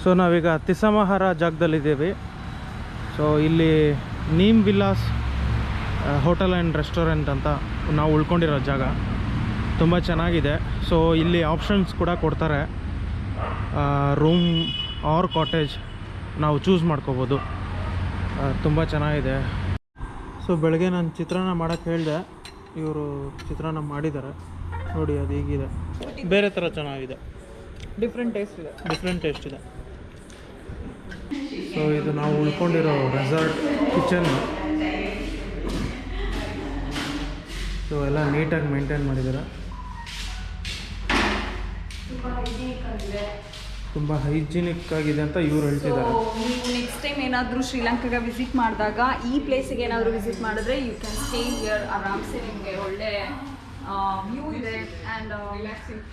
So ನಾವೀಗ ತಿಸ್ಸಾಮಹಾರ ಜಾಗದಲ್ಲಿದ್ದೀವಿ. So ಇಲ್ಲಿ neem Vilas hotel and restaurant ಅಂತ ನಾವು ಉಳ್ಕೊಂಡಿರೋ ಜಾಗ ತುಂಬ ಚೆನ್ನಾಗಿದೆ. ಸೊ ಇಲ್ಲಿ ಆಪ್ಷನ್ಸ್ ಕೂಡ ಕೊಡ್ತಾರೆ, ರೂಮ್ ಆರ್ ಕಾಟೇಜ್ ನಾವು ಚೂಸ್ ಮಾಡ್ಕೋಬೋದು. ತುಂಬ ಚೆನ್ನಾಗಿದೆ. ಸೊ ಬೆಳಗ್ಗೆ ನಾನು ಚಿತ್ರಾನ್ನ ಮಾಡೋಕ್ಕೆ ಹೇಳಿದೆ, ಇವರು ಚಿತ್ರಾನ್ನ ಮಾಡಿದ್ದಾರೆ ನೋಡಿ. ಅದು ಹೀಗಿದೆ, ಬೇರೆ ಥರ ಚೆನ್ನಾಗಿದೆ, ಡಿಫ್ರೆಂಟ್ ಟೇಸ್ಟ್ ಇದೆ. ಸೊ ಇದು ನಾವು ಉಳ್ಕೊಂಡಿರೋ ರೆಸಾರ್ಟ್ ಕಿಚನ್. ಸೊ ಎಲ್ಲ ನೀಟಾಗಿ ಮೇಂಟೈನ್ ಮಾಡಿದ್ದಾರೆ, ತುಂಬ ಹೈಜಿನಿಕ್ ಆಗಿದೆ ಅಂತ ಇವ್ರು ಹೇಳ್ತಿದ್ದಾರೆ. ನೀವು ನೆಕ್ಸ್ಟ್ ಟೈಮ್ ಏನಾದರೂ ಶ್ರೀಲಂಕಾಗೆ ವಿಸಿಟ್ ಮಾಡಿದಾಗ ಈ ಪ್ಲೇಸಿಗೆ ಏನಾದರೂ ವಿಸಿಟ್ ಮಾಡಿದ್ರೆ ಯು ಕ್ಯಾನ್ ಸ್ಟೇ ಹಿಯರ್. ಆರಾಮ್ಸೆ ನಿಮಗೆ ಒಳ್ಳೆ ವ್ಯೂ ಇದೆ ಆ್ಯಂಡ್ ರಿಲ್ಯಾಕ್ಸಿಂಗ್.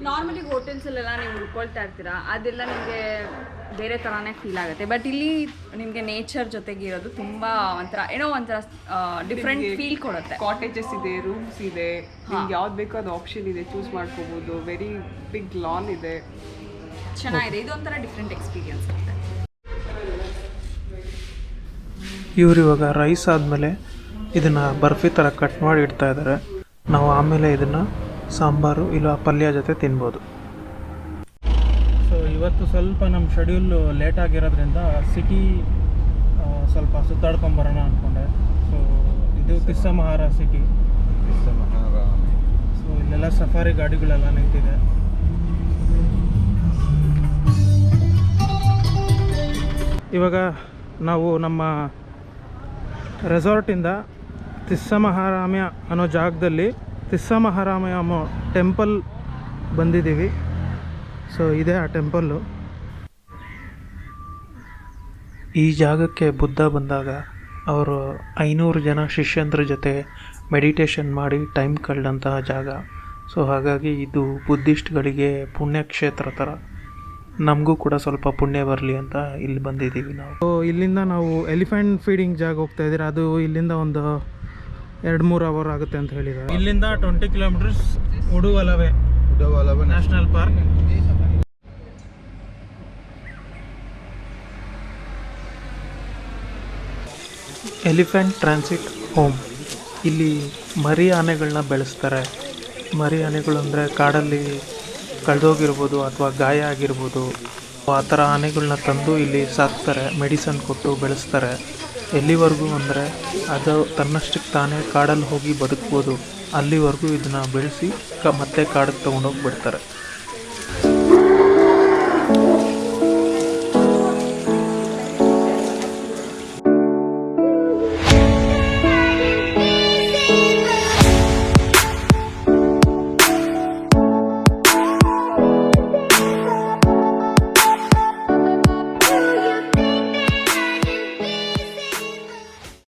ನಾರ್ಮಲಿ ಹೋಟೆಲ್ಸಲ್ಲೆಲ್ಲ ನೀವು ಉಳ್ಕೊಳ್ತಾ ಇರ್ತೀರಾ, ಅದೆಲ್ಲ ನಿಮಗೆ ಬೇರೆ ಥರನೇ ಫೀಲ್ ಆಗುತ್ತೆ. ಬಟ್ ಇಲ್ಲಿ ನಿಮಗೆ ನೇಚರ್ ಜೊತೆಗೆ ಇರೋದು ತುಂಬ ಒಂಥರ ಡಿಫ್ರೆಂಟ್ ಫೀಲ್ ಕೊಡುತ್ತೆ. ಕಾಟೇಜಸ್ ಇದೆ, ರೂಮ್ಸ್ ಇದೆ, ನಿಮ್ಗೆ ಯಾವ್ದು ಬೇಕೋ ಅದು ಆಪ್ಷನ್ ಇದೆ, ಚೂಸ್ ಮಾಡ್ಕೋಬೋದು. ವೆರಿ ಬಿಗ್ ಲಾನ್ ಇದೆ, ಚೆನ್ನಾಗಿದೆ. ಇದೊಂಥರ ಡಿಫ್ರೆಂಟ್ ಎಕ್ಸ್ಪೀರಿಯನ್ಸ್ ಆಗುತ್ತೆ. ಇವರು ಇವಾಗ ರೈಸ್ ಆದಮೇಲೆ ಇದನ್ನು ಬರ್ಫಿ ಥರ ಕಟ್ ಮಾಡಿ ಇಡ್ತಾ ಇದ್ದಾರೆ. ನಾವು ಆಮೇಲೆ ಇದನ್ನು ಸಾಂಬಾರು ಇಲ್ಲ ಪಲ್ಯ ಜೊತೆ ತಿನ್ಬೋದು. ಸೊ ಇವತ್ತು ಸ್ವಲ್ಪ ನಮ್ಮ ಶೆಡ್ಯೂಲ್ ಲೇಟ್ ಆಗಿರೋದ್ರಿಂದ ಸಿಟಿ ಸ್ವಲ್ಪ ಸುತ್ತಾಡ್ಕೊಂಬರೋಣ ಅಂದ್ಕೊಂಡೆ. ಸೊ ಇದು ತಿಸ್ಸಾಮಹಾರ ಸಿಟಿ. ಸೊ ಇಲ್ಲೆಲ್ಲ ಸಫಾರಿ ಗಾಡಿಗಳೆಲ್ಲ ನಿಂತಿದೆ. ಇವಾಗ ನಾವು ನಮ್ಮ ರೆಸಾರ್ಟಿಂದ ತಿಸ್ಸಾಮಹಾರಾಮ್ಯ ಅನ್ನೋ ಜಾಗದಲ್ಲಿ ತಿಸ್ಸಾಮಹಾರಾಮ್ಯ ಟೆಂಪಲ್ ಬಂದಿದ್ದೀವಿ. ಸೊ ಇದೇ ಆ ಟೆಂಪಲ್ಲು. ಈ ಜಾಗಕ್ಕೆ ಬುದ್ಧ ಬಂದಾಗ ಅವರು 500 ಜನ ಶಿಷ್ಯಂದ್ರ ಜೊತೆ ಮೆಡಿಟೇಷನ್ ಮಾಡಿ ಟೈಮ್ ಕಳೆದಂತಹ ಜಾಗ. ಸೊ ಹಾಗಾಗಿ ಇದು ಬುದ್ಧಿಸ್ಟ್ಗಳಿಗೆ ಪುಣ್ಯಕ್ಷೇತ್ರ ಥರ. ನಮಗೂ ಕೂಡ ಸ್ವಲ್ಪ ಪುಣ್ಯ ಬರಲಿ ಅಂತ ಇಲ್ಲಿ ಬಂದಿದ್ದೀವಿ ನಾವು. ಸೊ ಇಲ್ಲಿಂದ ನಾವು ಎಲಿಫೆಂಟ್ ಫೀಡಿಂಗ್ ಜಾಗ ಹೋಗ್ತಾ ಇದ್ದೀರಾ. ಅದು ಇಲ್ಲಿಂದ ಒಂದು 2-3 ಅವರ್ ಆಗುತ್ತೆ ಅಂತ ಹೇಳಿದ್ದಾರೆ. ಇಲ್ಲಿಂದ 20 kilometres Udawalawe national park. Elephant transit home. ಇಲ್ಲಿ ಮರಿ ಆನೆಗಳನ್ನ ಬೆಳೆಸ್ತಾರೆ. ಮರಿ ಆನೆಗಳು ಅಂದರೆ ಕಾಡಲ್ಲಿ ಕಳೆದೋಗಿರ್ಬೋದು ಅಥವಾ ಗಾಯ ಆಗಿರ್ಬೋದು, ಆ ಥರ ಆನೆಗಳನ್ನ ತಂದು ಇಲ್ಲಿ ಸಾಕ್ತಾರೆ, ಮೆಡಿಸನ್ ಕೊಟ್ಟು ಬೆಳೆಸ್ತಾರೆ. ಎಲ್ಲಿವರೆಗೂ ಅಂದರೆ ಅದು ತನ್ನಷ್ಟಕ್ಕೆ ತಾನೇ ಕಾಡಲ್ಲಿ ಹೋಗಿ ಬದುಕ್ಬೋದು, ಅಲ್ಲಿವರೆಗೂ ಇದನ್ನು ಬೆಳೆಸಿ ಮತ್ತೆ ಕಾಡಿಗೆ ತೊಗೊಂಡೋಗಿ ಬಿಡ್ತಾರೆ.